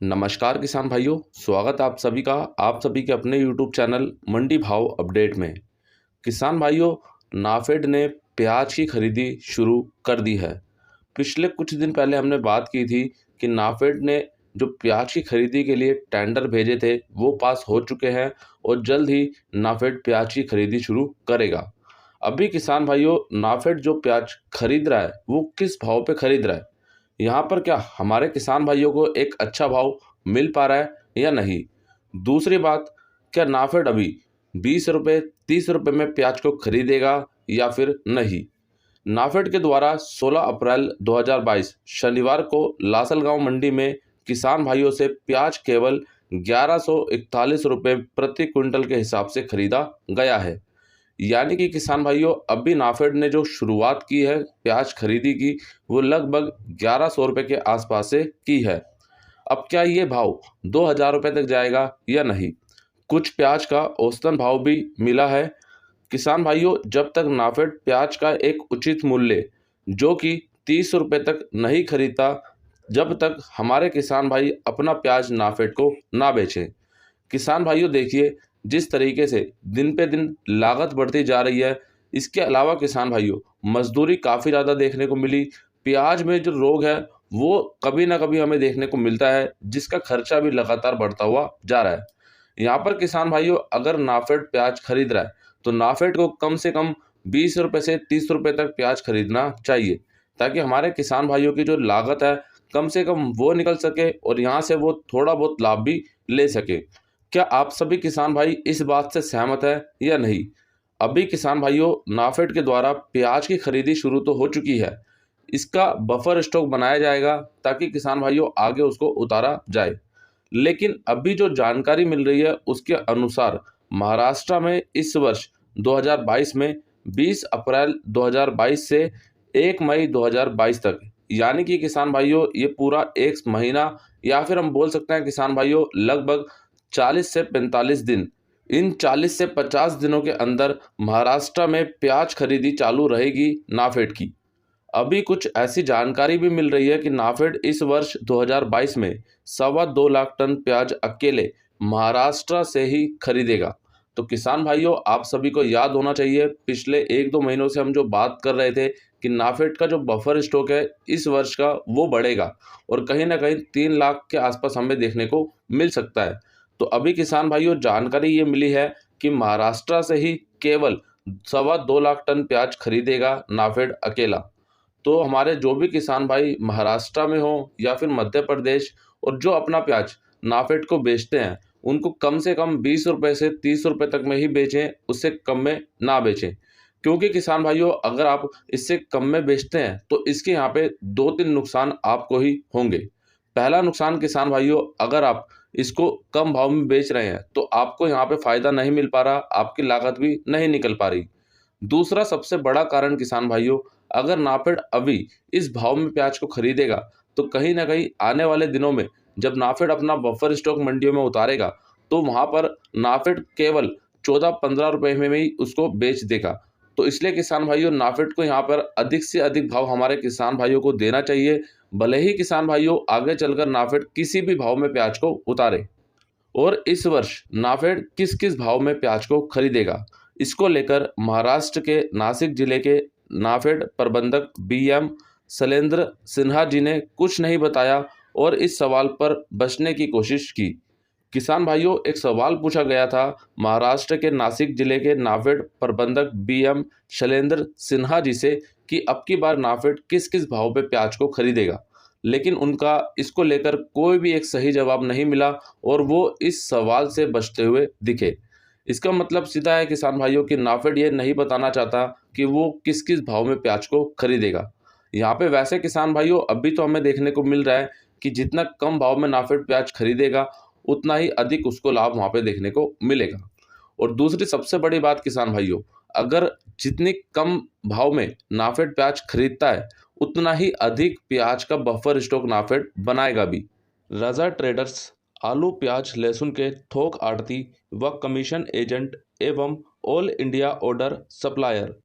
नमस्कार किसान भाइयों, स्वागत आप सभी का आप सभी के अपने YouTube चैनल मंडी भाव अपडेट में। किसान भाइयों, नाफेड ने प्याज की खरीदी शुरू कर दी है। पिछले कुछ दिन पहले हमने बात की थी कि नाफेड ने जो प्याज की खरीदी के लिए टेंडर भेजे थे वो पास हो चुके हैं और जल्द ही नाफेड प्याज की खरीदी शुरू करेगा। अभी किसान भाइयों, नाफेड जो प्याज खरीद रहा है वो किस भाव पे खरीद रहा है, यहाँ पर क्या हमारे किसान भाइयों को एक अच्छा भाव मिल पा रहा है या नहीं। दूसरी बात, क्या नाफेड अभी 20 रुपये 30 रुपये में प्याज को खरीदेगा या फिर नहीं। नाफेड के द्वारा 16 अप्रैल 2022 शनिवार को लासलगांव मंडी में किसान भाइयों से प्याज केवल 1141 रुपये प्रति क्विंटल के हिसाब से खरीदा गया है। यानी कि किसान भाइयों, अभी नाफेड ने जो शुरुआत की है प्याज खरीदी की, वो लगभग 1100 रुपये के आसपास से की है। अब क्या ये भाव 2000 रुपये तक जाएगा या नहीं। कुछ प्याज का औसतन भाव भी मिला है। किसान भाइयों, जब तक नाफेड प्याज का एक उचित मूल्य जो कि 30 रुपये तक नहीं खरीदता, जब तक हमारे किसान भाई अपना प्याज नाफेड को ना बेचें। किसान भाइयों देखिए, जिस तरीके से दिन पे दिन लागत बढ़ती जा रही है, इसके अलावा किसान भाइयों मजदूरी काफ़ी ज़्यादा देखने को मिली। प्याज में जो रोग है वो कभी ना कभी हमें देखने को मिलता है, जिसका खर्चा भी लगातार बढ़ता हुआ जा रहा है। यहाँ पर किसान भाइयों, अगर नाफेड प्याज खरीद रहा है तो नाफेड को कम से कम 20 रुपये से 30 रुपये तक प्याज खरीदना चाहिए, ताकि हमारे किसान भाइयों की जो लागत है कम से कम वो निकल सके और यहाँ से वो थोड़ा बहुत लाभ भी ले सके। क्या आप सभी किसान भाई इस बात से सहमत है या नहीं। अभी किसान भाइयों, नाफेड के द्वारा प्याज की खरीदी शुरू तो हो चुकी है, इसका बफर स्टॉक बनाया जाएगा ताकि किसान भाइयों आगे उसको उतारा जाए। लेकिन अभी जो जानकारी मिल रही है उसके अनुसार महाराष्ट्र में इस वर्ष 2022 में 20 अप्रैल 2022 से 1 मई 2022 तक, यानी कि किसान भाइयों ये पूरा एक महीना, या फिर हम बोल सकते हैं किसान भाइयों लगभग 40 से 45 दिन, इन 40 से 50 दिनों के अंदर महाराष्ट्र में प्याज खरीदी चालू रहेगी नाफेड की। अभी कुछ ऐसी जानकारी भी मिल रही है कि नाफेड इस वर्ष 2022 में 2.25 लाख टन प्याज अकेले महाराष्ट्र से ही खरीदेगा। तो किसान भाइयों, आप सभी को याद होना चाहिए, पिछले 1-2 महीनों से हम जो बात कर रहे थे कि नाफेड का जो बफर स्टॉक है इस वर्ष का वो बढ़ेगा और कहीं ना कहीं 3 लाख के आसपास हमें देखने को मिल सकता है। तो अभी किसान भाइयों जानकारी ये मिली है कि महाराष्ट्र से ही केवल 2.25 लाख टन प्याज खरीदेगा नाफेड अकेला। तो हमारे जो भी किसान भाई महाराष्ट्र में हो या फिर मध्य प्रदेश और जो अपना प्याज नाफेड को बेचते हैं, उनको कम से कम 20 रुपये से 30 रुपये तक में ही बेचें, उससे कम में ना बेचें। क्योंकि किसान भाइयों, अगर आप इससे कम में बेचते हैं तो इसके यहाँ पे 2-3 नुकसान आपको ही होंगे। पहला नुकसान किसान भाइयों, अगर आप इसको कम भाव में बेच रहे हैं तो आपको यहाँ पे फायदा नहीं मिल पा रहा, आपकी लागत भी नहीं निकल पा रही। दूसरा सबसे बड़ा कारण किसान भाइयों, अगर नाफेड अभी इस भाव में प्याज को खरीदेगा तो कहीं ना कहीं आने वाले दिनों में जब नाफेड अपना बफर स्टॉक मंडियों में उतारेगा तो वहां पर नाफेड केवल 14-15 रुपए में ही उसको बेच देगा। तो इसलिए किसान भाइयों, नाफेड को यहाँ पर अधिक से अधिक भाव हमारे किसान भाइयों को देना चाहिए, भले ही किसान भाइयों आगे चलकर नाफेड किसी भी भाव में प्याज को उतारे। और इस वर्ष नाफेड किस किस भाव में प्याज को खरीदेगा, इसको लेकर महाराष्ट्र के नासिक जिले के नाफेड प्रबंधक बीएम शैलेंद्र सिन्हा जी ने कुछ नहीं बताया और इस सवाल पर बचने की कोशिश की। किसान भाइयों, एक सवाल पूछा गया था महाराष्ट्र के नासिक जिले के नाफेड प्रबंधक बीएम शैलेंद्र सिन्हा जी से कि अब की बार नाफेड किस किस भाव पे प्याज को खरीदेगा, लेकिन उनका इसको लेकर कोई भी एक सही जवाब नहीं मिला और वो इस सवाल से बचते हुए दिखे। इसका मतलब सीधा है किसान भाइयों कि नाफेड ये नहीं बताना चाहता कि वो किस किस भाव में प्याज को खरीदेगा। यहाँ पे वैसे किसान भाइयों अभी तो हमें देखने को मिल रहा है कि जितना कम भाव में नाफेड प्याज खरीदेगा उतना ही अधिक उसको लाभ वहाँ पे देखने को मिलेगा। और दूसरी सबसे बड़ी बात किसान भाइयों, अगर जितनी कम भाव में नाफेड प्याज खरीदता है उतना ही अधिक प्याज का बफर स्टॉक नाफेड बनाएगा भी। रजा ट्रेडर्स आलू प्याज लहसुन के थोक आड़ती व कमीशन एजेंट एवं ऑल इंडिया ऑर्डर सप्लायर,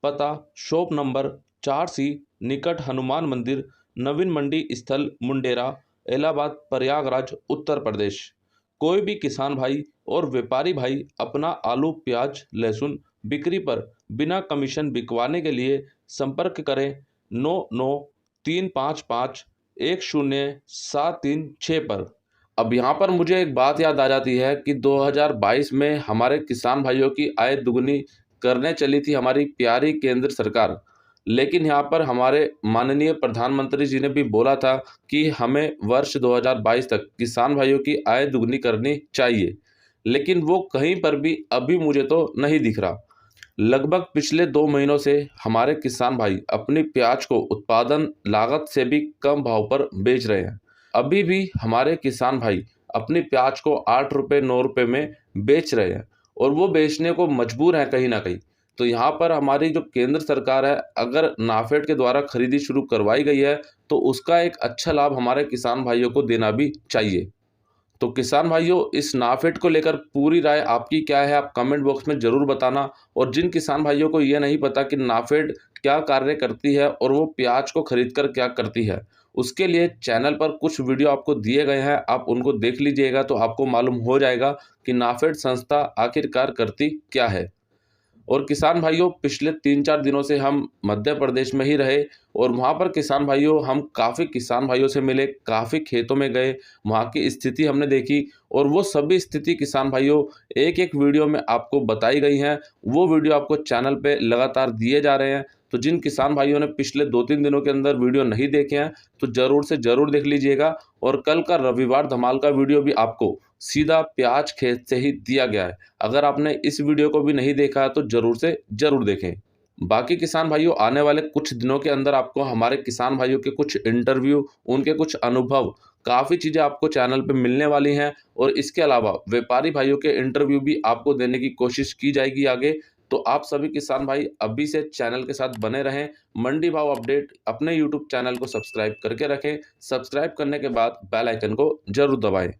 पता शॉप नंबर 4C निकट हनुमान मंदिर, नवीन मंडी स्थल, मुंडेरा, इलाहाबाद, प्रयागराज, उत्तर प्रदेश। कोई भी किसान भाई और व्यापारी भाई अपना आलू, प्याज, लहसुन बिक्री पर बिना कमीशन बिकवाने के लिए संपर्क करें 9935510736 पर। अब यहाँ पर मुझे एक बात याद आ जाती है कि 2022 में हमारे किसान भाइयों की आय दुगनी करने चली थी हमारी प्यारी केंद्र सरकार। लेकिन यहाँ पर हमारे माननीय प्रधानमंत्री जी ने भी बोला था कि हमें वर्ष 2022 तक किसान भाइयों की आय दुगनी करनी चाहिए। लेकिन वो कहीं पर भी अभी मुझे तो नहीं दिख रहा। लगभग पिछले 2 महीनों से हमारे किसान भाई अपनी प्याज को उत्पादन लागत से भी कम भाव पर बेच रहे हैं। अभी भी हमारे किसान भाई अपनी प्याज को 8 रुपये 9 रुपये में बेच रहे हैं और वो बेचने को मजबूर हैं कहीं ना कहीं। तो यहाँ पर हमारी जो केंद्र सरकार है, अगर नाफेड के द्वारा खरीदी शुरू करवाई गई है तो उसका एक अच्छा लाभ हमारे किसान भाइयों को देना भी चाहिए। तो किसान भाइयों, इस नाफेड को लेकर पूरी राय आपकी क्या है, आप कमेंट बॉक्स में ज़रूर बताना। और जिन किसान भाइयों को ये नहीं पता कि नाफेड क्या कार्य करती है और वो प्याज को खरीद कर क्या करती है, उसके लिए चैनल पर कुछ वीडियो आपको दिए गए हैं, आप उनको देख लीजिएगा तो आपको मालूम हो जाएगा कि नाफेड संस्था आखिरकार करती क्या है। और किसान भाइयों, पिछले 3-4 दिनों से हम मध्य प्रदेश में ही रहे और वहाँ पर किसान भाइयों, हम काफ़ी किसान भाइयों से मिले, काफ़ी खेतों में गए, वहाँ की स्थिति हमने देखी और वो सभी स्थिति किसान भाइयों एक-एक वीडियो में आपको बताई गई हैं। वो वीडियो आपको चैनल पे लगातार दिए जा रहे हैं। तो जिन किसान भाइयों ने पिछले 2-3 दिनों के अंदर वीडियो नहीं देखे हैं, तो ज़रूर से ज़रूर देख लीजिएगा। और कल का रविवार धमाल का वीडियो भी आपको सीधा प्याज खेत से ही दिया गया है। अगर आपने इस वीडियो को भी नहीं देखा है तो ज़रूर से ज़रूर देखें। बाकी किसान भाइयों, आने वाले कुछ दिनों के अंदर आपको हमारे किसान भाइयों के कुछ इंटरव्यू, उनके कुछ अनुभव, काफ़ी चीज़ें आपको चैनल पे मिलने वाली हैं। और इसके अलावा व्यापारी भाइयों के इंटरव्यू भी आपको देने की कोशिश की जाएगी आगे। तो आप सभी किसान भाई अभी से चैनल के साथ बने रहें। मंडी भाव अपडेट अपने यूट्यूब चैनल को सब्सक्राइब करके रखें। सब्सक्राइब करने के बाद बेल आइकन को ज़रूर दबाएँ।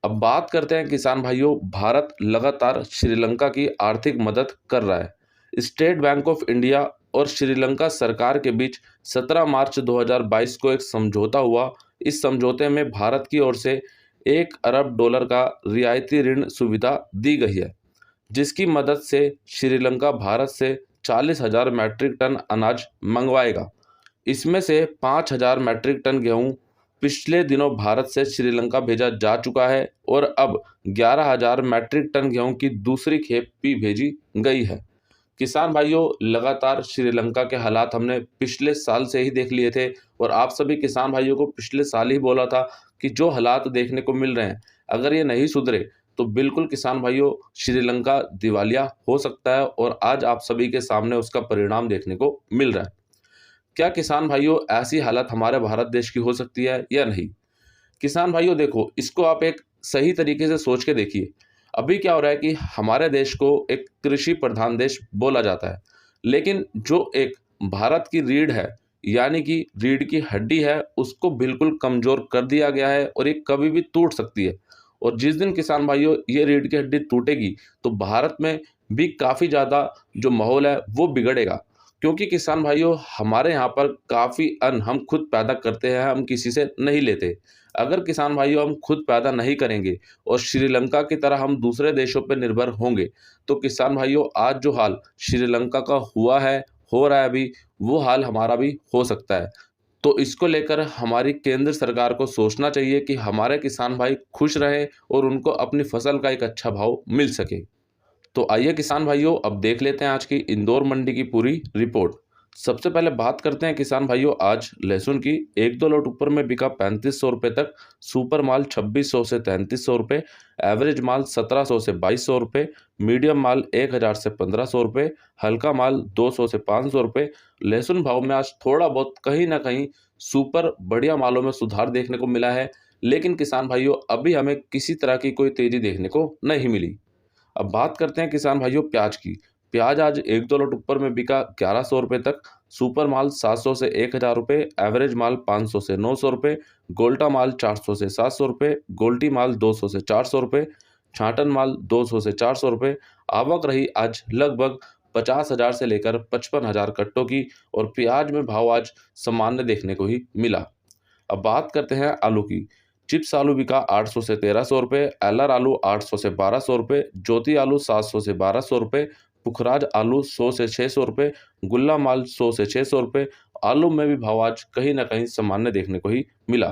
अब बात करते हैं किसान भाइयों, भारत लगातार श्रीलंका की आर्थिक मदद कर रहा है। स्टेट बैंक ऑफ इंडिया और श्रीलंका सरकार के बीच 17 मार्च 2022 को एक समझौता हुआ। इस समझौते में भारत की ओर से $1 अरब का रियायती ऋण सुविधा दी गई है, जिसकी मदद से श्रीलंका भारत से 40,000 मैट्रिक टन अनाज मंगवाएगा। इसमें से 5,000 मैट्रिक टन गेहूं पिछले दिनों भारत से श्रीलंका भेजा जा चुका है और अब 11,000 मैट्रिक टन गेहूं की दूसरी खेप भी भेजी गई है। किसान भाइयों, लगातार श्रीलंका के हालात हमने पिछले साल से ही देख लिए थे और आप सभी किसान भाइयों को पिछले साल ही बोला था कि जो हालात देखने को मिल रहे हैं, अगर ये नहीं सुधरे तो बिल्कुल किसान भाइयों, श्रीलंका दिवालिया हो सकता है। और आज आप सभी के सामने उसका परिणाम देखने को मिल रहा है। क्या किसान भाइयों, ऐसी हालत हमारे भारत देश की हो सकती है या नहीं? किसान भाइयों देखो, इसको आप एक सही तरीके से सोच के देखिए। अभी क्या हो रहा है कि हमारे देश को एक कृषि प्रधान देश बोला जाता है, लेकिन जो एक भारत की रीढ़ है, यानी कि रीढ़ की हड्डी है, उसको बिल्कुल कमज़ोर कर दिया गया है और ये कभी भी टूट सकती है। और जिस दिन किसान भाइयों ये रीढ़ की हड्डी टूटेगी तो भारत में भी काफ़ी ज़्यादा जो माहौल है वो बिगड़ेगा। क्योंकि किसान भाइयों, हमारे यहाँ पर काफ़ी अन्न हम खुद पैदा करते हैं, हम किसी से नहीं लेते। अगर किसान भाइयों हम खुद पैदा नहीं करेंगे और श्रीलंका की तरह हम दूसरे देशों पर निर्भर होंगे, तो किसान भाइयों आज जो हाल श्रीलंका का हुआ है, हो रहा है अभी, वो हाल हमारा भी हो सकता है। तो इसको लेकर हमारी केंद्र सरकार को सोचना चाहिए कि हमारे किसान भाई खुश रहें और उनको अपनी फसल का एक अच्छा भाव मिल सके। तो आइए किसान भाइयों, अब देख लेते हैं आज की इंदौर मंडी की पूरी रिपोर्ट। सबसे पहले बात करते हैं किसान भाइयों, आज लहसुन की 1-2 लोट ऊपर में बिका 3500 रुपये तक, सुपर माल 2600 से 3300 रुपये, एवरेज माल 1700 से 2200 रुपये, मीडियम माल 1000 से 1500 रुपये, हल्का माल 200 से 500 रुपये। लहसुन भाव में आज थोड़ा बहुत कहीं ना कहीं सुपर बढ़िया मालों में सुधार देखने को मिला है, लेकिन किसान भाइयों अभी हमें किसी तरह की कोई तेजी देखने को नहीं मिली। अब बात करते हैं किसान भाइयों प्याज की। प्याज आज 1-2 लोट ऊपर में बिका 1100 रुपये तक, सुपर माल 700 से 1000 रुपये, एवरेज माल 500 से 900 रुपये, गोल्टा माल 400 से 700 रुपये, गोल्टी माल 200 से 400 रुपये, छाटन माल 200 से 400 रुपये। आवक रही आज लगभग 50,000 से लेकर 55,000 कट्टों की और प्याज में भाव आज सामान्य देखने को ही मिला। अब बात करते हैं आलू की। चिप्स आलू बिका 800 से 1300 रुपये, एलआर आलू 800 से 1200 रुपये, ज्योति आलू 700 से 1200 रुपये, पुखराज आलू 100 से 600 रुपये, गुल्ला माल 100 से 600 रुपये। आलू में भी भाव आज कहीं ना कहीं सामान्य देखने को ही मिला।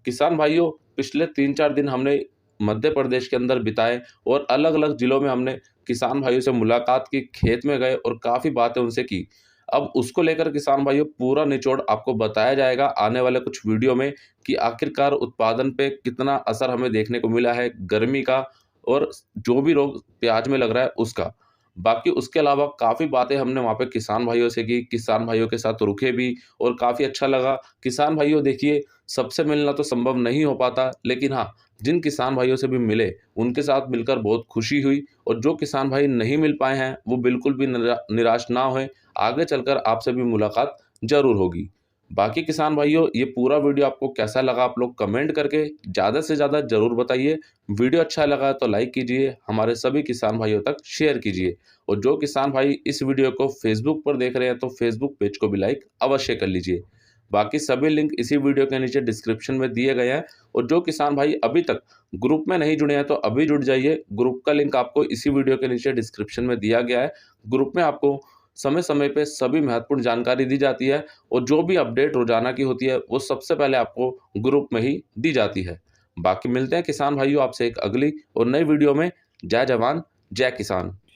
किसान भाइयों, पिछले 3-4 दिन हमने मध्य प्रदेश के अंदर बिताए और अलग अलग जिलों में हमने किसान भाइयों से मुलाकात की, खेत में गए और काफ़ी बातें उनसे की। अब उसको लेकर किसान भाइयों पूरा निचोड़ आपको बताया जाएगा आने वाले कुछ वीडियो में कि आखिरकार उत्पादन पे कितना असर हमें देखने को मिला है गर्मी का, और जो भी रोग प्याज में लग रहा है उसका। बाकी उसके अलावा काफ़ी बातें हमने वहाँ पे किसान भाइयों से की, किसान भाइयों के साथ रुके भी और काफ़ी अच्छा लगा। किसान भाइयों देखिए, सबसे मिलना तो संभव नहीं हो पाता, लेकिन हाँ, जिन किसान भाइयों से भी मिले, उनके साथ मिलकर बहुत खुशी हुई। और जो किसान भाई नहीं मिल पाए हैं, वो बिल्कुल भी निराश ना होएँ, आगे चलकर आपसे भी मुलाकात ज़रूर होगी। बाकी किसान भाइयों, ये पूरा वीडियो आपको कैसा लगा, आप लोग कमेंट करके ज़्यादा से ज़्यादा ज़रूर बताइए। वीडियो अच्छा लगा तो लाइक कीजिए, हमारे सभी किसान भाइयों तक शेयर कीजिए। और जो किसान भाई इस वीडियो को फेसबुक पर देख रहे हैं, तो फेसबुक पेज को भी लाइक अवश्य कर लीजिए। बाकी सभी लिंक इसी वीडियो के नीचे डिस्क्रिप्शन में दिए गए हैं। और जो किसान भाई अभी तक ग्रुप में नहीं जुड़े हैं, तो अभी जुड़ जाइए। ग्रुप का लिंक आपको इसी वीडियो के नीचे डिस्क्रिप्शन में दिया गया है। ग्रुप में आपको समय समय पे सभी महत्वपूर्ण जानकारी दी जाती है, और जो भी अपडेट रोजाना की होती है वो सबसे पहले आपको ग्रुप में ही दी जाती है। बाकी मिलते हैं किसान भाइयों आपसे एक अगली और नई वीडियो में। जय जवान, जय किसान।